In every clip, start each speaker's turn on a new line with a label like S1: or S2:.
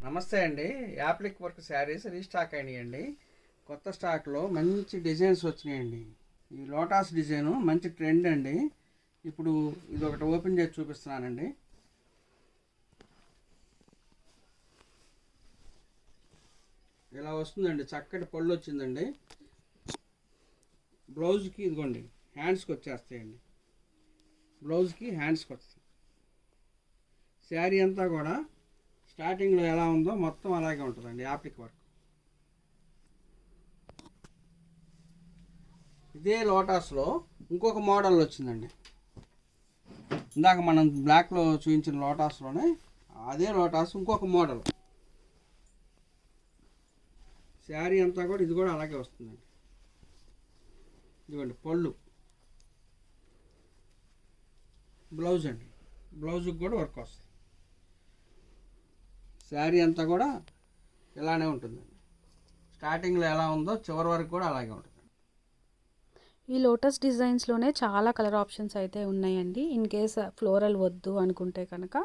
S1: నమస్తే అండి. Appliqué work saris restock అయినాయండి. కొత్త స్టాక్లో మంచి డిజైన్స్ వచ్చినాయండి. ఈ లోటాస్ డిజైను మంచి ట్రెండ్ అండి. ఇప్పుడు ఇది ఒకటి ఓపెన్ చేసి చూపిస్తున్నానండి. ఇలా వస్తుందండి, చక్కటి పళ్ళు వచ్చిందండి. బ్లౌజ్కి ఇదిగోండి హ్యాండ్స్కి వచ్చేస్తాయండి. బ్లౌజ్కి హ్యాండ్స్కి వస్తాయి. శారీ అంతా కూడా స్టార్టింగ్లో ఎలా ఉందో మొత్తం అలాగే ఉంటుందండి యాప్లిక్ వర్క్. ఇదే లోటాస్లో ఇంకొక మోడల్ వచ్చిందండి. ఇందాక మనం బ్లాక్లో చూపించిన లోటాస్లోనే అదే లోటాస్ ఇంకొక మోడల్. శారీ అంతా కూడా ఇది కూడా అలాగే వస్తుందండి. ఇదిగోండి పళ్ళు, బ్లౌజ్ అండి. బ్లౌజ్కి కూడా వర్క్ వస్తుంది. శారీ అంతా కూడా ఇలానే ఉంటుందండి. స్టార్టింగ్లో ఎలా ఉందో చివరి వరకు కూడా అలాగే ఉంటుంది.
S2: ఈ లోటస్ డిజైన్స్లోనే చాలా కలర్ ఆప్షన్స్ అయితే ఉన్నాయండి. ఇన్ కేస్ ఫ్లోరల్ వద్దు అనుకుంటే కనుక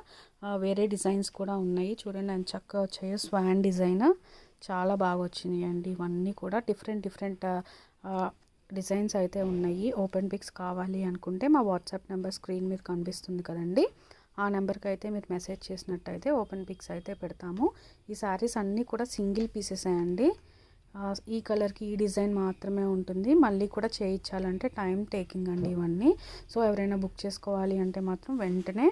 S2: వేరే డిజైన్స్ కూడా ఉన్నాయి. చూడండి ఎంత చక్కగా వచ్చాయో. స్వాన్ డిజైన్ చాలా బాగా వచ్చినాయండి. ఇవన్నీ కూడా డిఫరెంట్ డిజైన్స్ అయితే ఉన్నాయి. ఓపెన్ పిక్స్ కావాలి అనుకుంటే మా వాట్సాప్ నెంబర్ స్క్రీన్ మీద కనిపిస్తుంది కదండి, ఆ నెంబర్కి అయితే మీరు మెసేజ్ చేసినట్టయితే ఓపెన్ పిక్స్ అయితే పెడతాము. ఈ శారీస్ అన్నీ కూడా సింగిల్ పీసెస్ అండి. ఈ కలర్కి ఈ డిజైన్ మాత్రమే ఉంటుంది. మళ్ళీ కూడా చేయించాలంటే టైం టేకింగ్ అండి ఇవన్నీ. సో ఎవరైనా బుక్ చేసుకోవాలి అంటే మాత్రం వెంటనే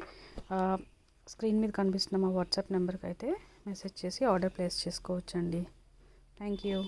S2: స్క్రీన్ మీద కనిపిస్తున్న మా వాట్సాప్ నెంబర్కి అయితే మెసేజ్ చేసి ఆర్డర్ ప్లేస్ చేసుకోవచ్చండి. Thank you.